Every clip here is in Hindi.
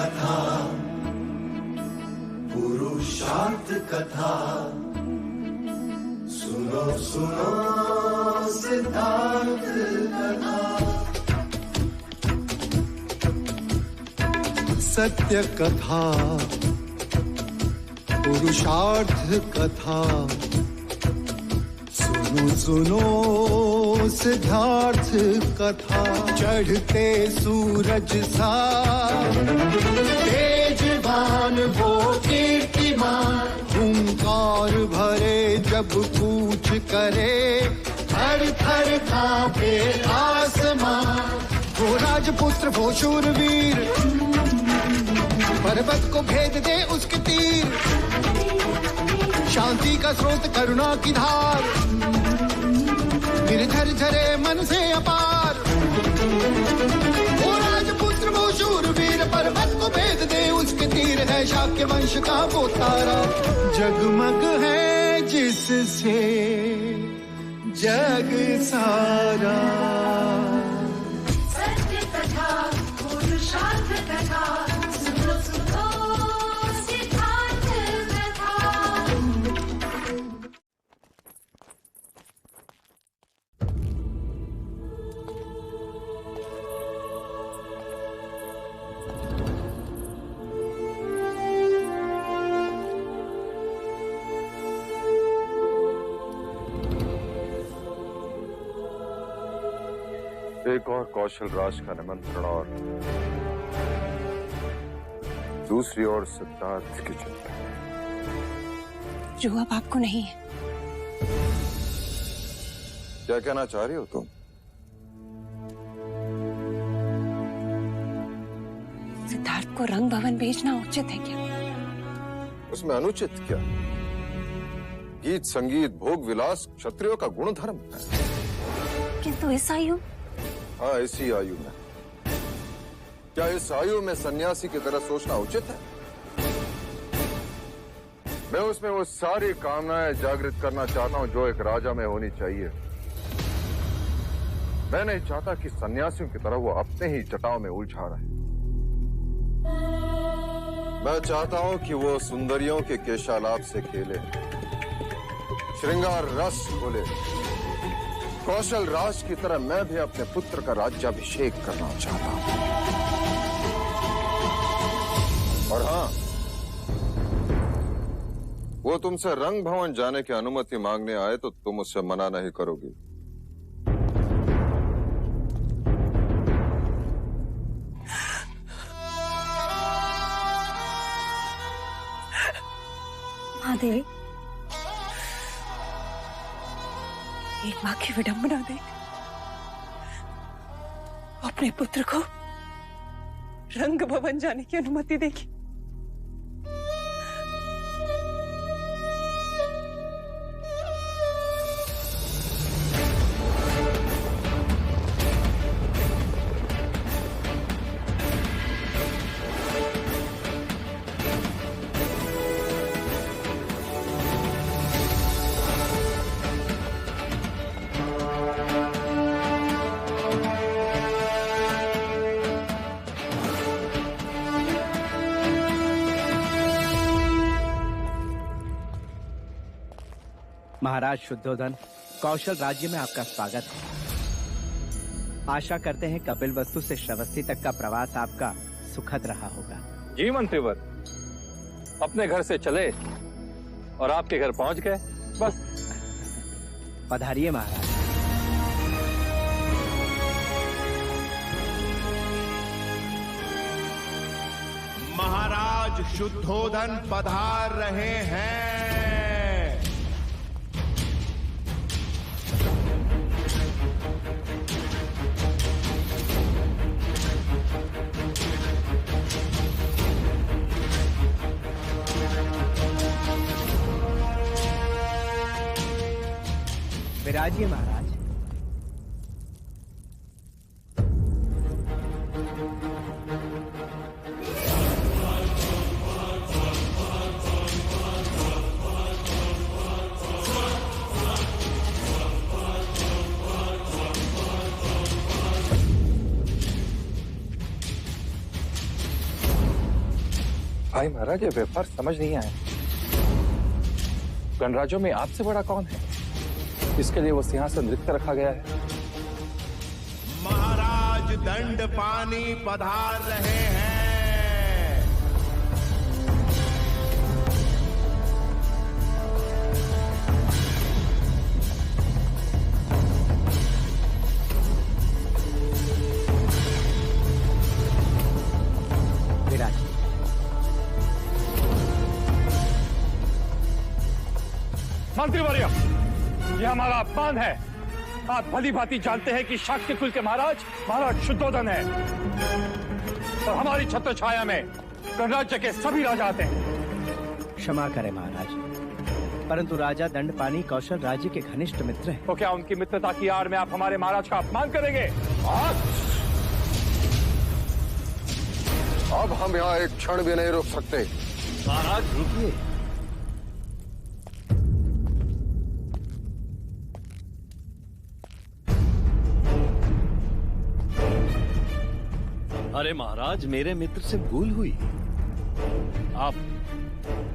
कथा, पुरुषार्थ कथा, सुनो सुनो सिद्धार्थ कथा। सत्य कथा, पुरुषार्थ कथा, सुनो सुनो सिद्धार्थ कथा। चढ़ते सूरज सा तेजवान वो कीर्तिमान, हुंकार भरे जब कूच करे, थर थर कांपे आसमान। वो राजपुत्र वो शूरवीर, पर्वत को भेद दे उसके तीर, शांति का स्रोत करुणा की धार, निर्झर झरे मन से अपार। वो राजपुत्र वो शूरवीर, पर्वत को भेद दे उसके तीर, है शाक्य वंश का वो तारा, जगमग है जिससे जग सारा। सत्य कथा, पुरुषार्थ कथा, सुनो सुनो सिद्धार्थ कथा। एक और कौशल राज का निमंत्रण और दूसरी ओर सिद्धार्थ की चिंता। जो अब आपको नहीं है। क्या कहना चाह रही हो तुम? सिद्धार्थ को रंग भवन भेजना उचित है क्या? उसमें अनुचित क्या? गीत संगीत भोग विलास क्षत्रियों का गुण धर्म है। किंतु इस आयु, हाँ इसी आयु में, क्या इस आयु में सन्यासी की तरह सोचना उचित है? मैं उसमें वो सारी कामनाएं जागृत करना चाहता हूं जो एक राजा में होनी चाहिए। मैं नहीं चाहता कि सन्यासियों की तरह वो अपने ही जटाओं में उलझा रहे। मैं चाहता हूं कि वो सुंदरियों के केशालाप से खेले, श्रृंगार रस खोले। कौशल राज की तरह मैं भी अपने पुत्र का राज्याभिषेक करना चाहता हूं। और हां, वो तुमसे रंग भवन जाने की अनुमति मांगने आए तो तुम उससे मना नहीं करोगी। महादेवी, एक मां की विडंबना देख अपने पुत्र को रंग भवन जाने की अनुमति देगी। महाराज शुद्धोधन, कौशल राज्य में आपका स्वागत है। आशा करते हैं कपिल वस्तु से श्रावस्ती तक का प्रवास आपका सुखद रहा होगा। जी मंत्रीवर, अपने घर से चले और आपके घर पहुंच गए, बस। पधारिए महाराज। महाराज शुद्धोधन पधार रहे हैं। विराजिए महाराज। भाई महाराज, ये व्यापार समझ नहीं आया। गणराज्यों में आपसे बड़ा कौन है? इसके लिए वो सिंहासन रिक्त रखा गया है। महाराज दंड पानी पधार रहे हैं। विराज, मंत्रीवर्य, ये हमारा अपमान है। आप भली भांति जानते हैं कि शाक्य कुल के महाराज शुद्धोधन है और हमारी छत्र छाया में गणराज्य के सभी राजा आते हैं। क्षमा करें महाराज, परंतु राजा दंडपानी कौशल राज्य के घनिष्ठ मित्र हैं। तो क्या उनकी मित्रता की आड़ में आप हमारे महाराज का अपमान करेंगे? अब हम यहाँ एक क्षण भी नहीं रुक सकते। महाराज रुकिए। अरे महाराज, मेरे मित्र से भूल हुई। आप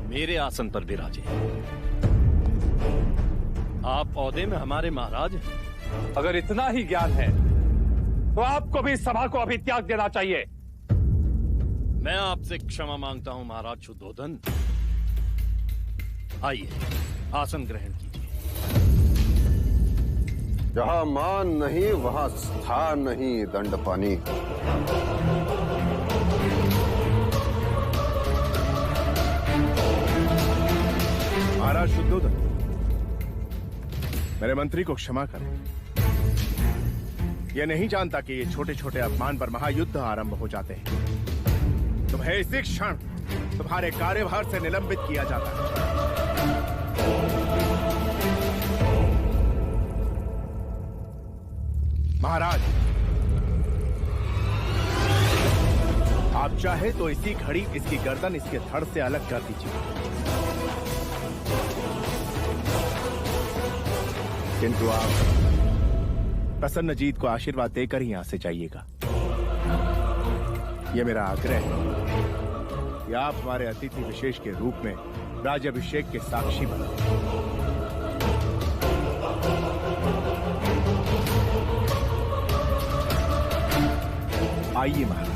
मेरे आसन पर विराजे। आप औहदे में हमारे महाराज हैं। अगर इतना ही ज्ञान है तो आपको भी इस सभा को अभी त्याग देना चाहिए। मैं आपसे क्षमा मांगता हूं महाराज शुद्धोधन। आइए, आसन ग्रहण कीजिए। जहाँ मान नहीं वहाँ स्थान नहीं दंडपानी। महाराज शुद्धोधन, मेरे मंत्री को क्षमा करें। यह नहीं जानता कि ये छोटे छोटे अपमान पर महायुद्ध आरंभ हो जाते हैं। तुम्हें इसी क्षण तुम्हारे कार्यभार से निलंबित किया जाता है। महाराज, आप चाहे तो इसी घड़ी इसकी गर्दन इसके धड़ से अलग कर दीजिए, किंतु आप प्रसन्नजीत को आशीर्वाद देकर ही यहां से जाइएगा। यह मेरा आग्रह है कि आप हमारे अतिथि विशेष के रूप में राज्याभिषेक के साक्षी बने। आइए महाराज।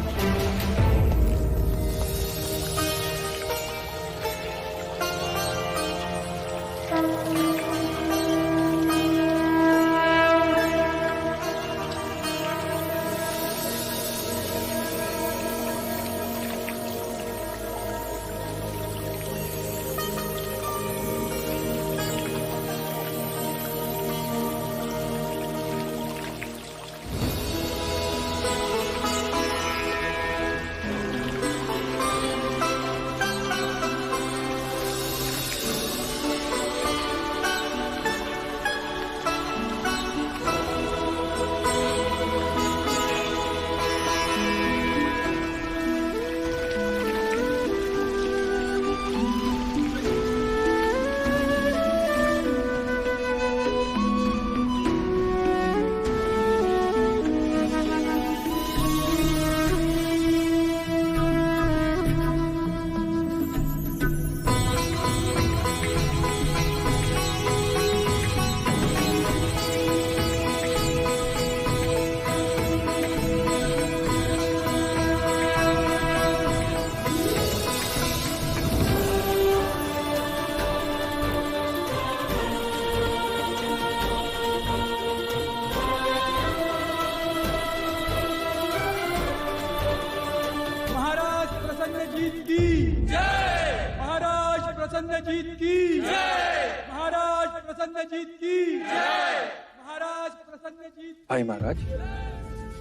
प्रसन्नजीत की जय। महाराज प्रसन्नजीत की जय। महाराज प्रसन्नजीत। भाई महाराज,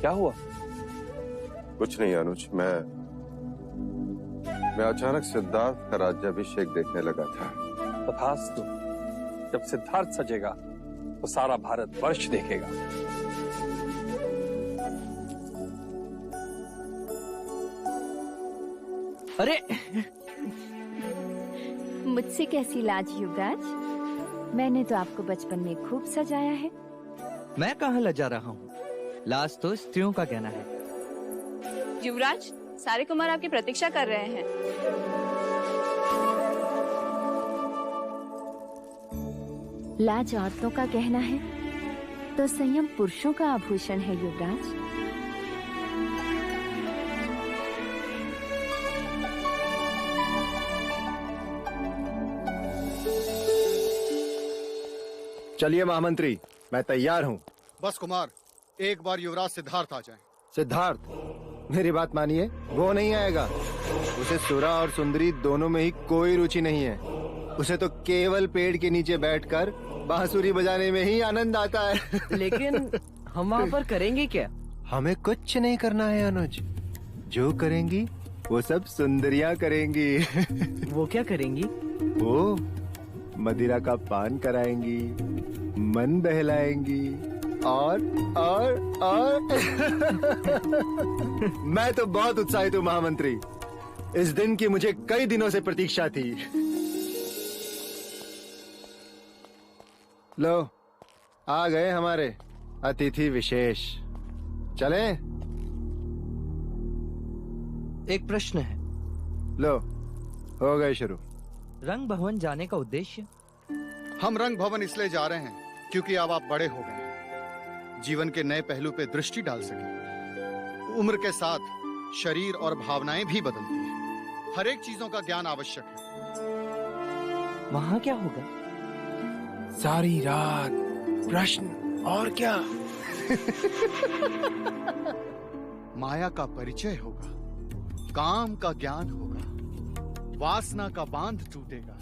क्या हुआ? कुछ नहीं अनुज, मैं अचानक सिद्धार्थ का राज्याभिषेक देखने लगा था। तथास्तु, जब सिद्धार्थ सजेगा तो सारा भारत वर्ष देखेगा। अरे मुझसे कैसी लाज युवराज? मैंने तो आपको बचपन में खूब सजाया है। मैं कहाँ लजा रहा हूँ, लाज तो स्त्रियों का कहना है। युवराज, सारे कुमार आपकी प्रतीक्षा कर रहे हैं। लाज औरतों का कहना है तो संयम पुरुषों का आभूषण है युवराज। चलिए महामंत्री, मैं तैयार हूँ। बस कुमार, एक बार युवराज सिद्धार्थ आ जाएं। सिद्धार्थ, मेरी बात मानिए, वो नहीं आएगा। उसे सुरा और सुंदरी दोनों में ही कोई रुचि नहीं है। उसे तो केवल पेड़ के नीचे बैठकर बांसुरी बजाने में ही आनंद आता है। लेकिन हम वहाँ पर करेंगे क्या? हमें कुछ नहीं करना है अनुज। जो करेंगी वो सब सुंदरियाँ करेंगी। वो क्या करेंगी? वो मदिरा का पान कराएंगी, मन बहलाएंगी और मैं तो बहुत उत्साहित हूँ महामंत्री। इस दिन की मुझे कई दिनों से प्रतीक्षा थी। लो, आ गए हमारे अतिथि विशेष। चलें? एक प्रश्न है। लो, हो गए शुरू। रंग भवन जाने का उद्देश्य? हम रंग भवन इसलिए जा रहे हैं क्योंकि अब आप बड़े हो गए, जीवन के नए पहलू पे दृष्टि डाल सके। उम्र के साथ शरीर और भावनाएं भी बदलती हैं। हर एक चीजों का ज्ञान आवश्यक है। वहाँ क्या होगा? सारी रात प्रश्न और क्या? माया का परिचय होगा, काम का ज्ञान होगा, वासना का बांध टूटेगा।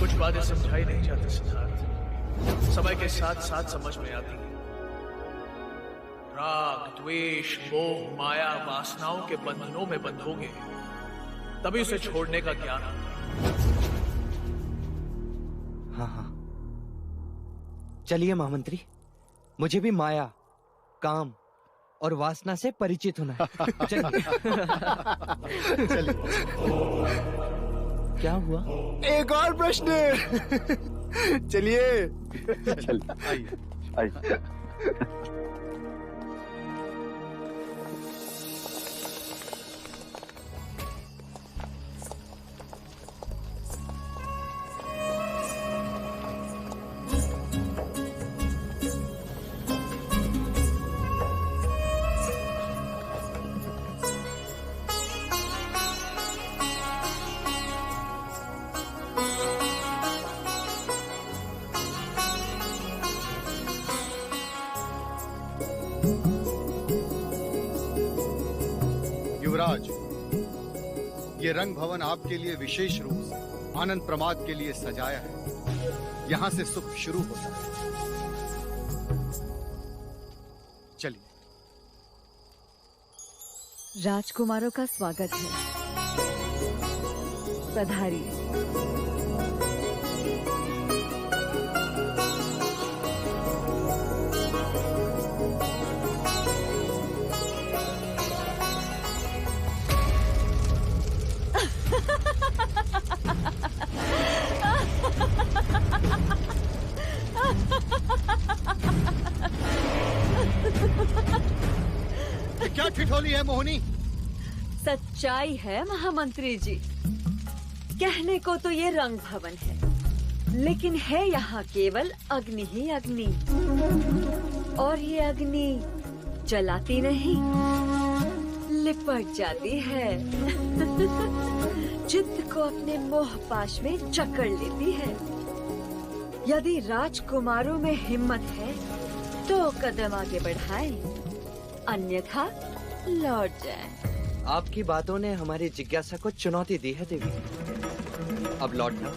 कुछ बातें समझाई नहीं जाती सिद्धार्थ, समय के साथ साथ समझ में आती है। राग, द्वेष, मोह, माया, वासनाओं के बंधनों में बंधोगे तभी उसे छोड़ने का ज्ञान आता है। हाँ, चलिए महामंत्री, मुझे भी माया, काम और वासना से परिचित होना है। चलिए। क्या हुआ? एक और प्रश्न। चलिए। आइए। युवराज, ये रंग भवन आपके लिए विशेष रूप से आनंद प्रमाद के लिए सजाया है। यहाँ से सुख शुरू होता है। चलिए। राजकुमारों का स्वागत है। पधारिए। क्या ठिठोली है मोहिनी? सच्चाई है महामंत्री जी। कहने को तो ये रंग भवन है, लेकिन है यहाँ केवल अग्नि ही अग्नि। और ये अग्नि जलाती नहीं, लिपट जाती है। चित्त को अपने मोह पाश में जकड़ लेती है। यदि राजकुमारों में हिम्मत है तो कदम आगे बढ़ाएं, अन्यथा लौट जाएं। आपकी बातों ने हमारी जिज्ञासा को चुनौती दी है देवी। अब लौटना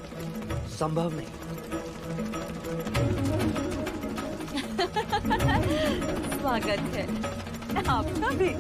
संभव नहीं। स्वागत है आपका भी।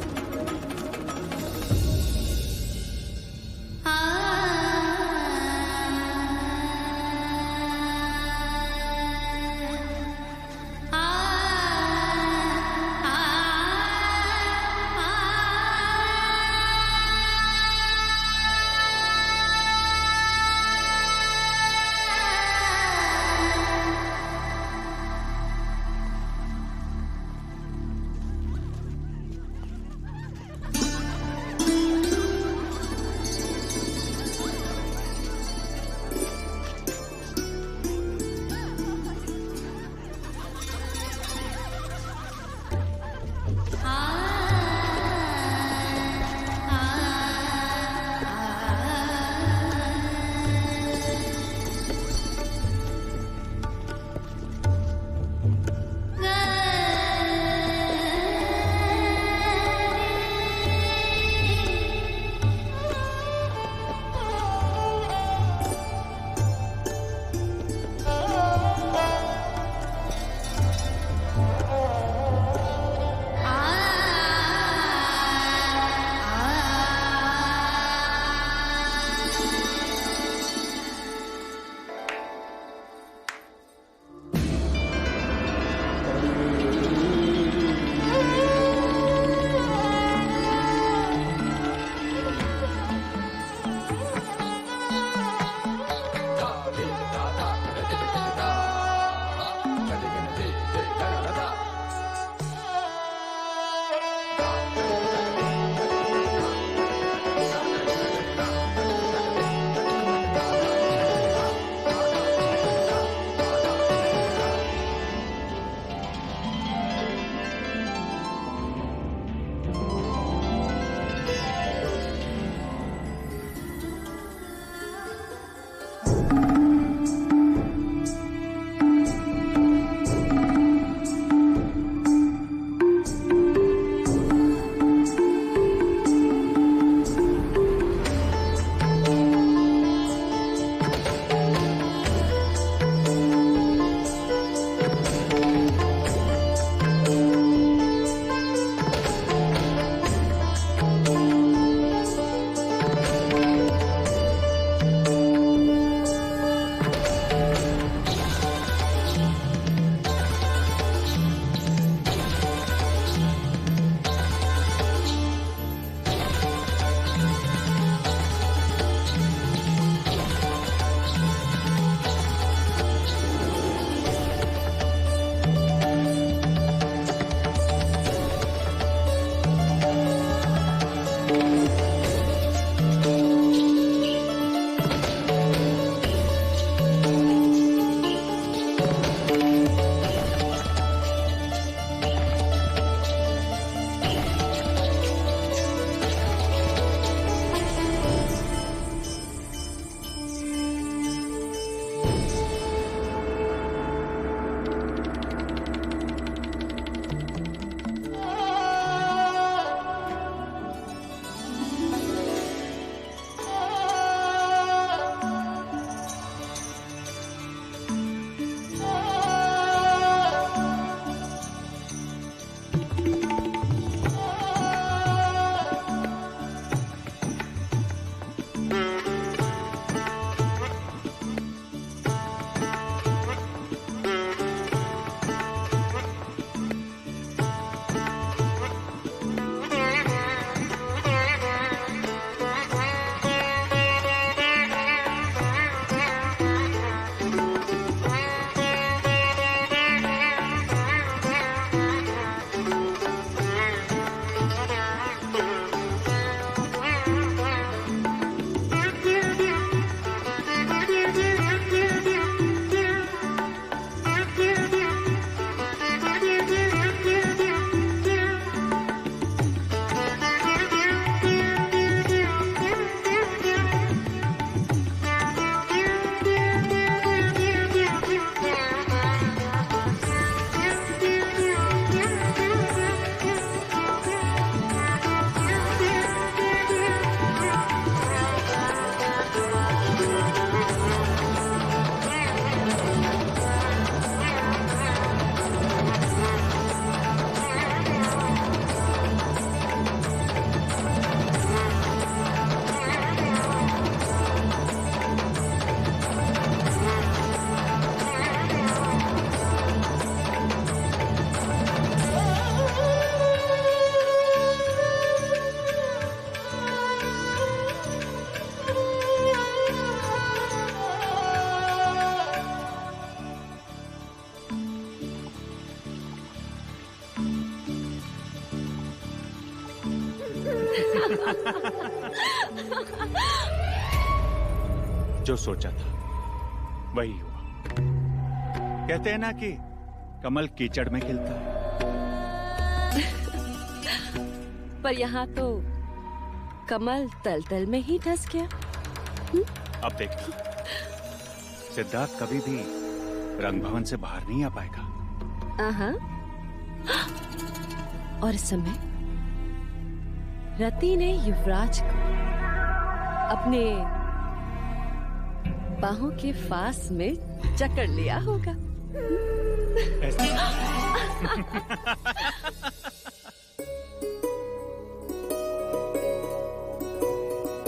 जो सोचा था वही हुआ। कहते हैं ना कि कमल कीचड़ में खिलता है। पर यहाँ तो कमल तल में ही धस गया। अब देखना, सिद्धार्थ कभी भी रंग भवन से बाहर नहीं आ पाएगा। और इस समय रति ने युवराज को अपने बाहों के फास में जकड़ लिया होगा।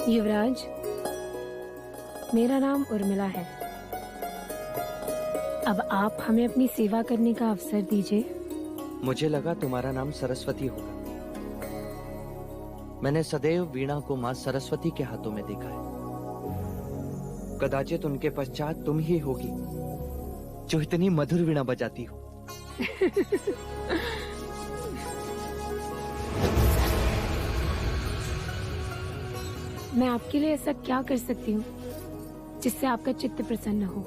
युवराज, मेरा नाम उर्मिला है। अब आप हमें अपनी सेवा करने का अवसर दीजिए। मुझे लगा तुम्हारा नाम सरस्वती होगा। मैंने सदैव वीणा को मां सरस्वती के हाथों में देखा है। कदाचित उनके पश्चात तुम ही होगी जो इतनी मधुर वीणा बजाती हो। मैं आपके लिए ऐसा क्या कर सकती हूँ जिससे आपका चित्त प्रसन्न हो?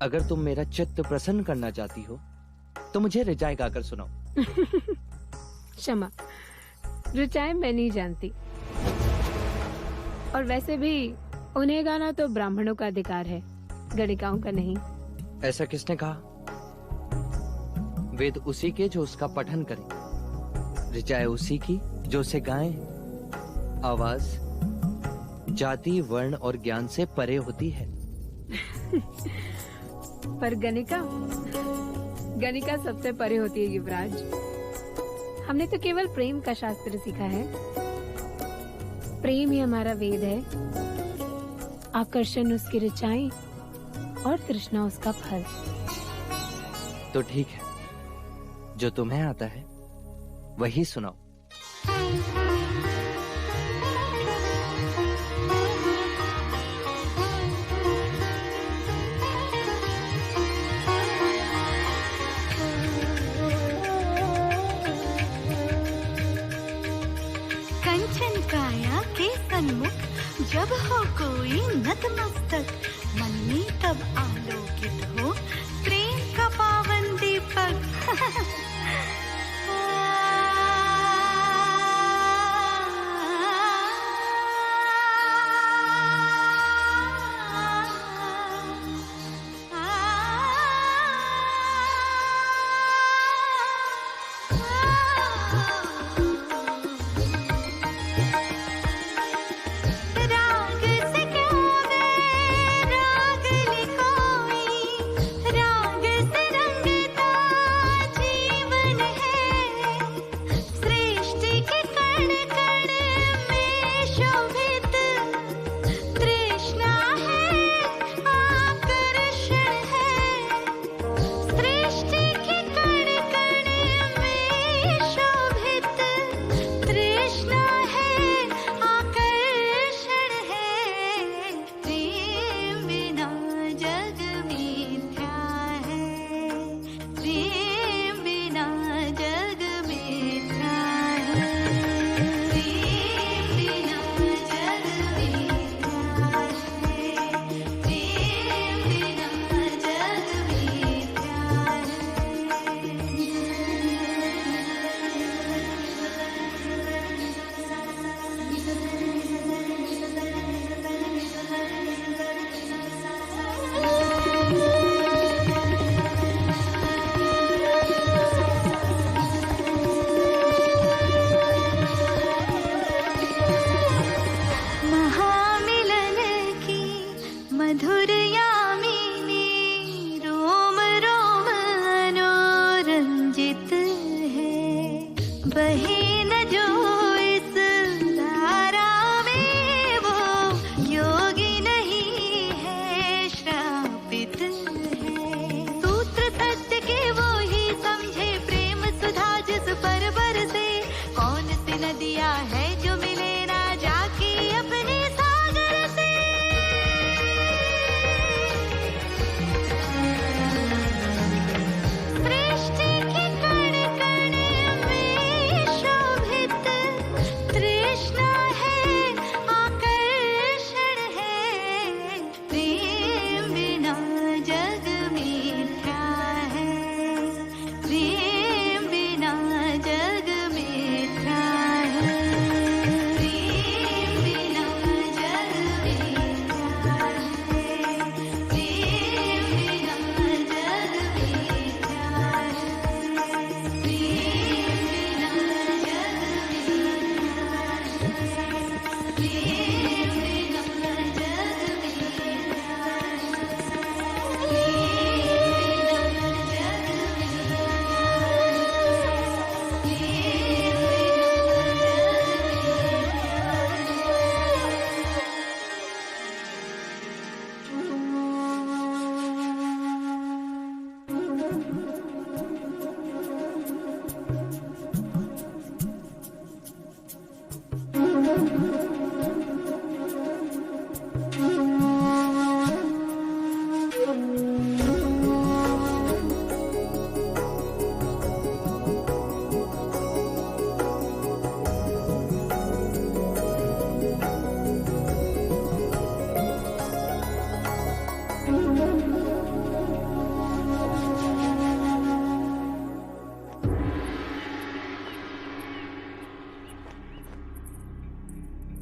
अगर तुम मेरा चित्त प्रसन्न करना चाहती हो तो मुझे रिचाएं गाकर सुनाओ। क्षमा, रिचाएं मैं नहीं जानती। और वैसे भी उन्हें गाना तो ब्राह्मणों का अधिकार है, गणिकाओं का नहीं। ऐसा किसने कहा? वेद उसी के जो उसका पठन करे, रिचाएं उसी की जो उसे गाए। आवाज जाति, वर्ण और ज्ञान से परे होती है। पर गणिका सबसे परे होती है युवराज। हमने तो केवल प्रेम का शास्त्र सीखा है। प्रेम ही हमारा वेद है। आकर्षण उसकी ऋचाएं और तृष्णा उसका फल। तो ठीक है, जो तुम्हें आता है वही सुनाओ। कंचन काया के सन्मुख जब हो कोई नतमस्तक, मन में तब आलोकित हो प्रेम का पावन दीपक।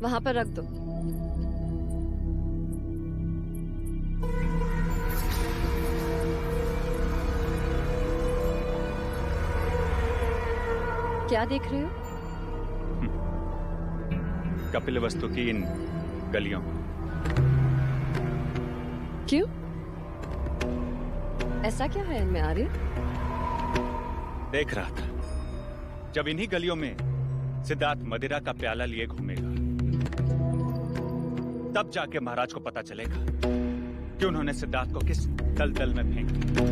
वहां पर रख दो। क्या देख रहे हो? कपिलवस्तु की इन गलियों। क्यों? ऐसा क्या है इनमें आर्य? देख रहा था, जब इन्हीं गलियों में सिद्धार्थ मदिरा का प्याला लिए घूमेगा, तब जाके महाराज को पता चलेगा कि उन्होंने सिद्धार्थ को किस दलदल में फेंक दिया।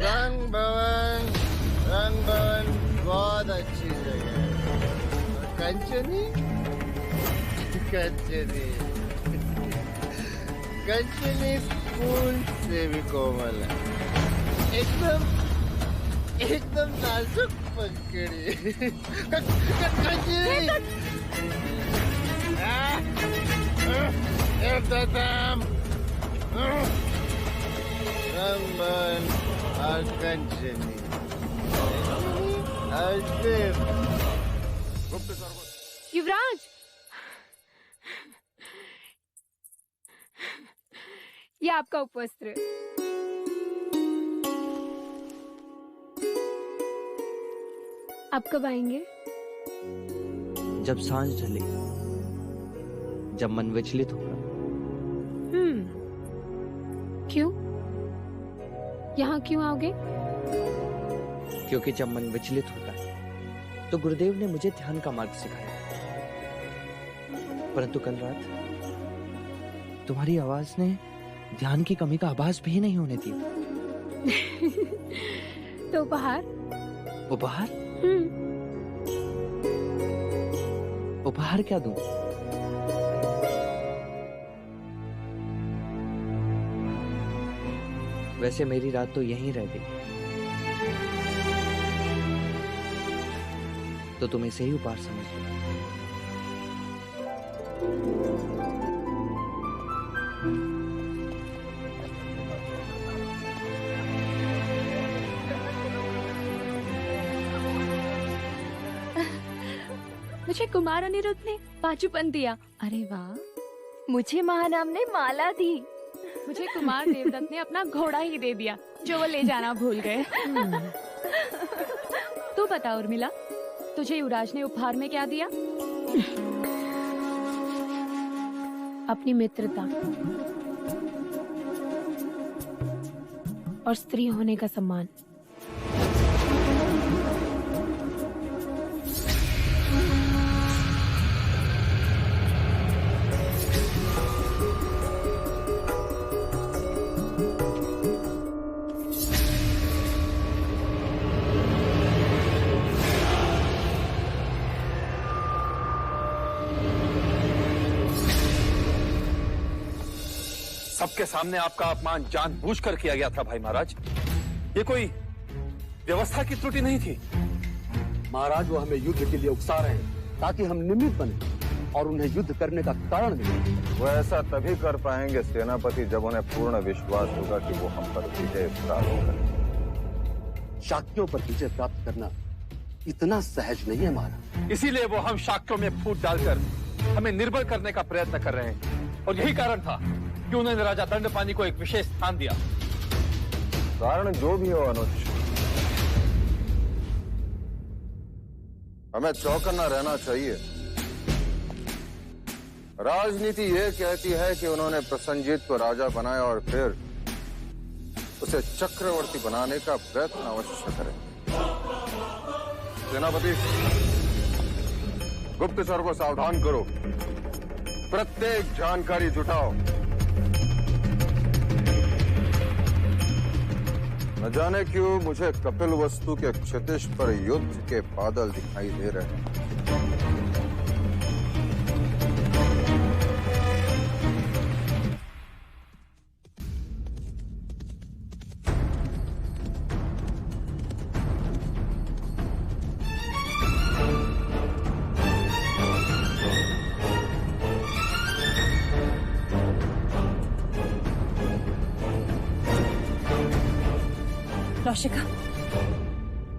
रंग भवन बहुत अच्छी जगह है। कंचनी कंचनी कंचनी फूल से भी कोमल है, एकदम नाजुक पकड़ी। कंचनी रंगन और कंचनी युवराज, ये आपका उपवस्त्र। आप कब आएंगे? जब सांझ ढले, जब मन विचलित होगा। क्यों? यहाँ क्यों आओगे? क्योंकि जब मन विचलित होता है तो गुरुदेव ने मुझे ध्यान का मार्ग सिखाया, परंतु कल रात तुम्हारी आवाज ने ध्यान की कमी का आभास भी नहीं होने दिया। तो उपहार? उपहार? उपहार क्या दूं? वैसे मेरी रात तो यहीं रह गई, तो तुम इसे ही उपहार समझ लो। मुझे कुमार अनिरुद्ध ने पाचूपन दिया। अरे वाह। मुझे महानाम ने माला दी। मुझे कुमार देवदत्त ने अपना घोड़ा ही दे दिया, जो वो ले जाना भूल गए। तू बता उर्मिला, तुझे युवराज ने उपहार में क्या दिया? अपनी मित्रता और स्त्री होने का सम्मान। सबके सामने आपका अपमान जानबूझकर किया गया था भाई महाराज। ये कोई व्यवस्था की त्रुटि नहीं थी। महाराज, वो हमें युद्ध के लिए उकसा रहे हैं ताकि हम निमित्त बने और उन्हें युद्ध करने का कारण मिले। वो ऐसा तभी कर पाएंगे सेनापति, जब उन्हें पूर्ण विश्वास होगा कि वो हम पर विजय प्राप्त करेंगे। शाक्यों पर विजय प्राप्त करना इतना सहज नहीं है महाराज। इसीलिए वो हम शाक्यों में फूट डालकर हमें निर्बल करने का प्रयत्न कर रहे हैं, और यही कारण था कि उन्होंने राजा दंडपानी को एक विशेष स्थान दिया। कारण जो भी हो अनुज, हमें चौकन्ना रहना चाहिए। राजनीति ये कहती है कि उन्होंने प्रसन्नजीत को राजा बनाया और फिर उसे चक्रवर्ती बनाने का प्रयत्न अवश्य करें। सेनापति, गुप्तचर को सावधान करो। प्रत्येक जानकारी जुटाओ। न जाने क्यों मुझे कपिल वस्तु के क्षितिज पर युद्ध के बादल दिखाई दे रहे हैं। कौशिका,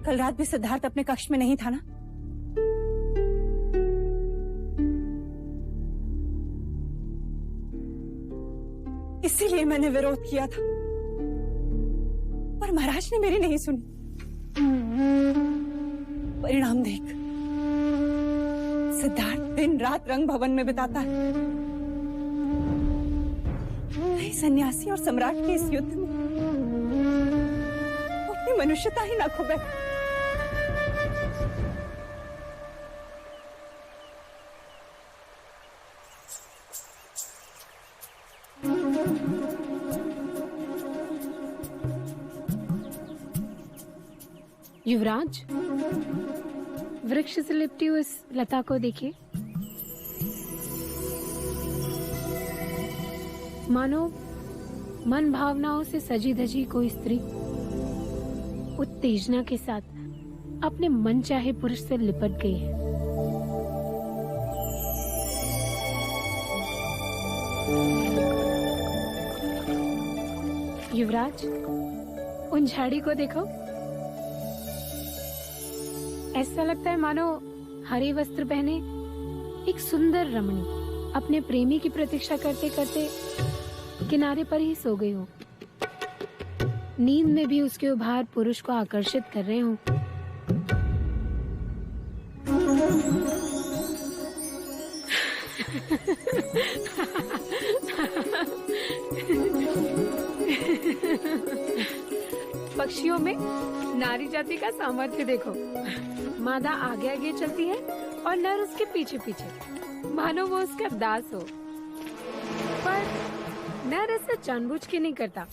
कल रात भी सिद्धार्थ अपने कक्ष में नहीं था ना? इसीलिए मैंने विरोध किया था, पर महाराज ने मेरी नहीं सुनी। परिणाम देख, सिद्धार्थ दिन रात रंग भवन में बिताता है। नहीं, सन्यासी और सम्राट के इस युद्ध में मनुष्यता ही ना खो बैठे। युवराज, वृक्ष से लिपटी हुई इस लता को देखिए। मानो मन भावनाओं से सजी धजी कोई स्त्री उत्तेजना के साथ अपने मनचाहे पुरुष से लिपट गई है। युवराज, उन झाड़ी को देखो। ऐसा लगता है मानो हरे वस्त्र पहने एक सुंदर रमणी अपने प्रेमी की प्रतीक्षा करते करते किनारे पर ही सो गई हो। नींद में भी उसके उभार पुरुष को आकर्षित कर रहे हो। पक्षियों में नारी जाति का सामर्थ्य देखो। मादा आगे आगे चलती है और नर उसके पीछे पीछे, मानो वो उसका दास हो। पर नर ऐसा जानबूझ के नहीं करता।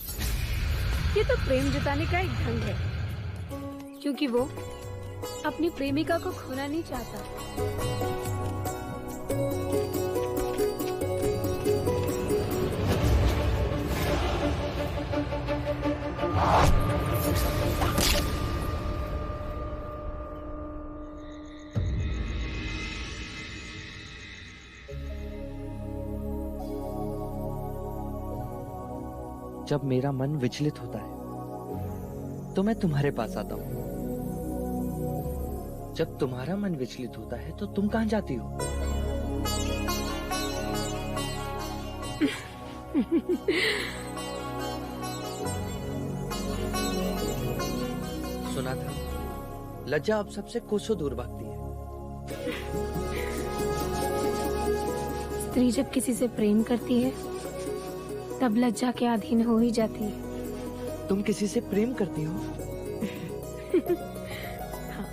ये तो प्रेम जताने का एक ढंग है, क्योंकि वो अपनी प्रेमिका को खोना नहीं चाहता। जब मेरा मन विचलित होता है तो मैं तुम्हारे पास आता हूँ। जब तुम्हारा मन विचलित होता है तो तुम कहाँ जाती हो? सुना था लज्जा अब सबसे कोसों दूर भागती है। स्त्री जब किसी से प्रेम करती है तब लज्जा के अधीन हो ही जाती है। तुम किसी से प्रेम करती हो? हाँ।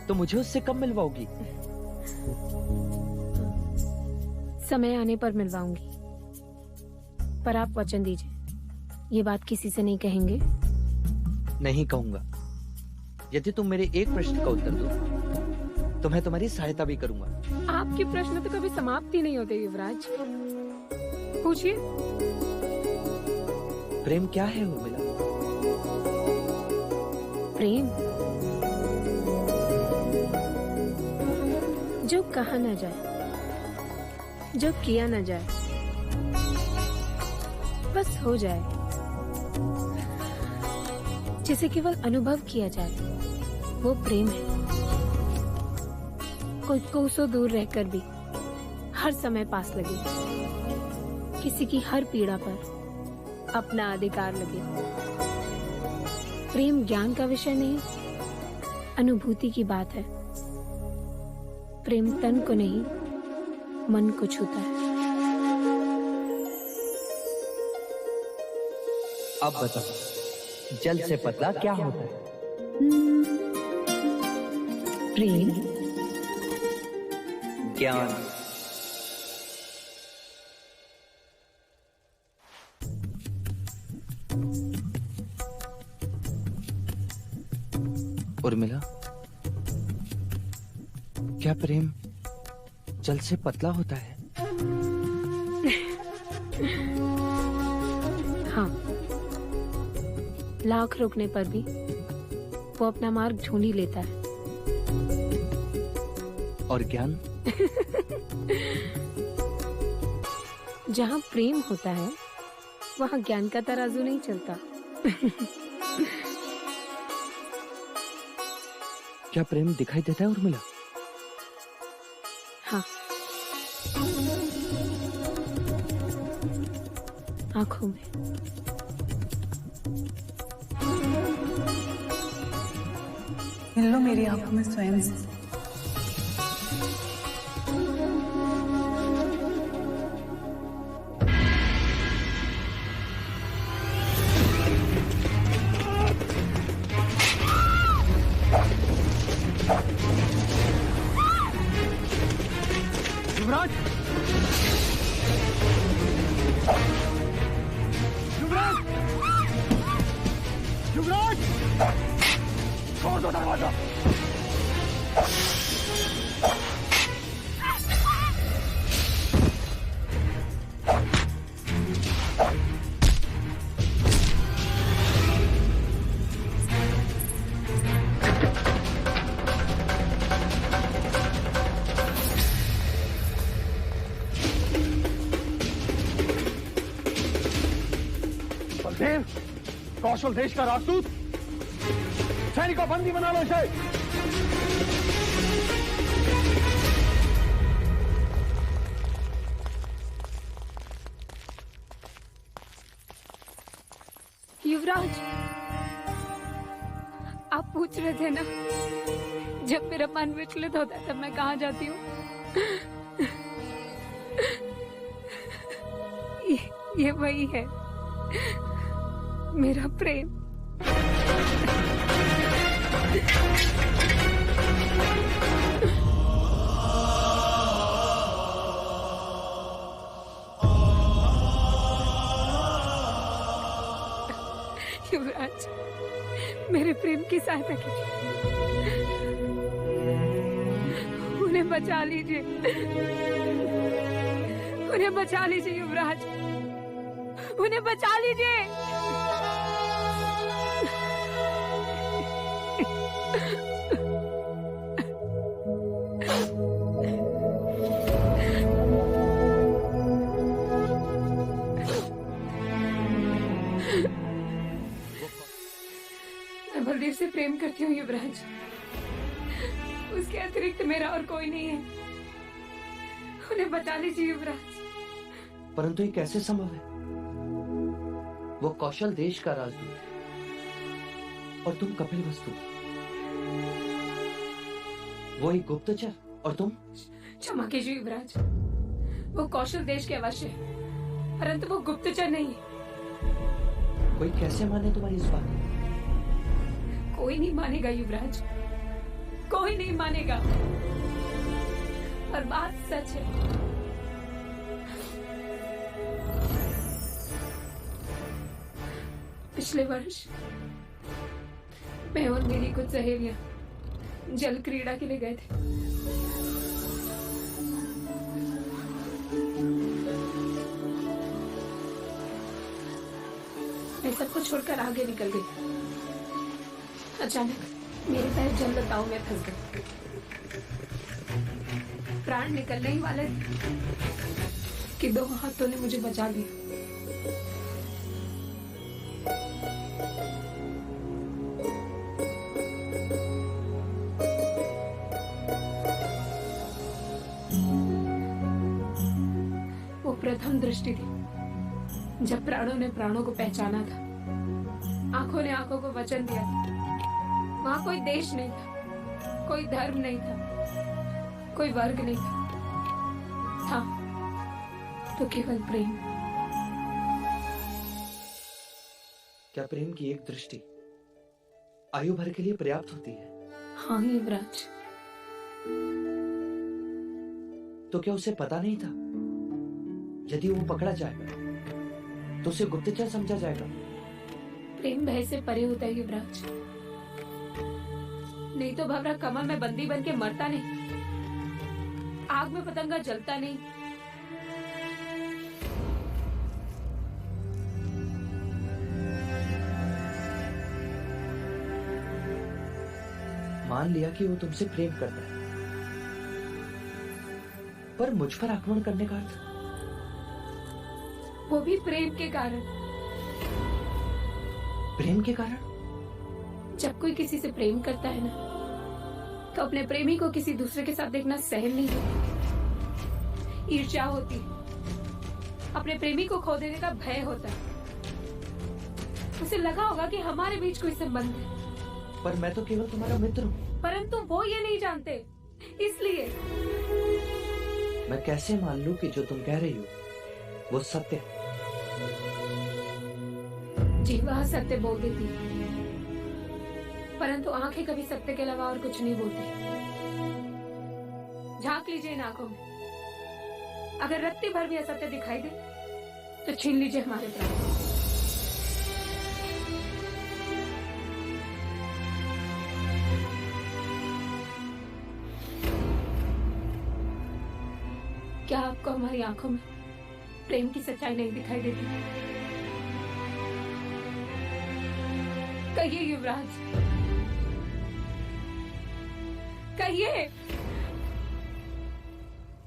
तो मुझे उससे कब मिलवाओगी? समय आने पर मिलवाऊंगी, पर आप वचन दीजिए, ये बात किसी से नहीं कहेंगे? नहीं कहूंगा। यदि तुम मेरे एक प्रश्न का उत्तर दो तो मैं तुम्हारी सहायता भी करूंगा। आपके प्रश्न तो कभी समाप्त ही नहीं होते युवराज। पूछिए। प्रेम क्या है उर्मिला? प्रेम जो कहा न जाए, जो किया न जाए, बस हो जाए, जिसे केवल अनुभव किया जाए, वो प्रेम है। कोई कोसों दूर रहकर भी हर समय पास लगे, किसी की हर पीड़ा पर अपना अधिकार लगे। प्रेम ज्ञान का विषय नहीं, अनुभूति की बात है। प्रेम तन को नहीं, मन को छूता है। अब बताओ, जल से पतला क्या होता है? प्रेम, ज्ञान। उर्मिला, क्या प्रेम जल से पतला होता है? हाँ, लाख रोकने पर भी वो अपना मार्ग ढूंढ ही लेता है। और ज्ञान? जहाँ प्रेम होता है वहाँ ज्ञान का तराजू नहीं चलता। क्या प्रेम दिखाई देता है उर्मिला? हाँ, आंखों में। मिल लो मेरी आंखों में स्वयं से। युवराज, युवराज, युवराज, छोड़ दो दरवाजा। बलदेव, कौशल देश का राजदूत, सैनिकों बंदी बना लो इसे। युवराज, आप पूछ रहे थे ना, जब मेरा मन विचलित होता है तब मैं कहाँ जाती हूँ? ये वही है, मेरा प्रेम। युवराज, मेरे प्रेम की सहायता कीजिए, उन्हें बचा लीजिए, उन्हें बचा लीजिए युवराज, उन्हें बचा लीजिए। मैं बलदेव से प्रेम करती हूँ युवराज, उसके अतिरिक्त मेरा और कोई नहीं है, उन्हें बचा लीजिए युवराज। परंतु ये कैसे संभव है? वो कौशल देश का राजदूत है और तुम कपिलवस्तु, वो एक गुप्तचर और तुम? क्षमा कीजिए युवराज, वो कौशल देश के अवश्य है, परंतु वो गुप्तचर नहीं है। कोई कैसे माने तुम्हारी इस बात? कोई नहीं मानेगा युवराज, कोई नहीं मानेगा, और बात सच है। पिछले वर्ष मैं और मेरी कुछ सहेलियां जल क्रीड़ा के लिए गए थे। मैं सबको छोड़कर आगे निकल गई। अचानक मेरे पैर जल लताओं में फंस गए, प्राण निकलने ही वाले थे कि दो हाथों ने मुझे बचा लिया। प्रथम दृष्टि थी जब प्राणों ने प्राणों को पहचाना था, आंखों ने आंखों को वचन दिया था। वहां कोई देश नहीं था, कोई धर्म नहीं था, कोई वर्ग नहीं था तो केवल प्रेम। क्या प्रेम की एक दृष्टि आयु भर के लिए पर्याप्त होती है? हाँ युवराज। तो क्या उसे पता नहीं था यदि वो पकड़ा जाएगा तो उसे गुप्तचर समझा जाएगा? प्रेम भय से परे होता है युवराज। नहीं तो भवरा कमल में बंदी बन के मरता नहीं, आग में पतंगा जलता नहीं। मान लिया कि वो तुमसे प्रेम करता है, पर मुझ पर आक्रमण करने का अर्थ? वो भी प्रेम के कारण। प्रेम के कारण? जब कोई किसी से प्रेम करता है ना, तो अपने प्रेमी को किसी दूसरे के साथ देखना सहन नहीं होता। ईर्ष्या होती है, अपने प्रेमी को खो देने का भय होता है। उसे लगा होगा कि हमारे बीच कोई संबंध है। पर मैं तो केवल तुम्हारा मित्र हूँ। परंतु वो ये नहीं जानते, इसलिए। मैं कैसे मान लूं कि जो तुम कह रही हो वो सत्य है? जीवा सत्य बोल देती, परंतु आंखें कभी सत्य के अलावा और कुछ नहीं बोलती। झांक लीजिए इन आंखों में, अगर रत्ती भर भी असत्य दिखाई दे तो छीन लीजिए हमारे प्राण। क्या आपको हमारी आंखों में प्रेम की सच्चाई नहीं दिखाई देती? कहिए युवराज, कहिए।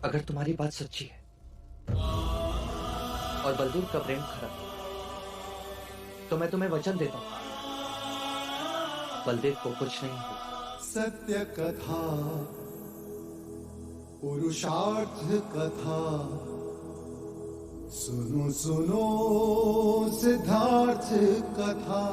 अगर तुम्हारी बात सच्ची है और बलदेव का प्रेम खरा, तो मैं तुम्हें वचन देता हूं, बलदेव को कुछ नहीं होगा। सत्य कथा, पुरुषार्थ कथा, सुनो सुनो सिद्धार्थ कथा।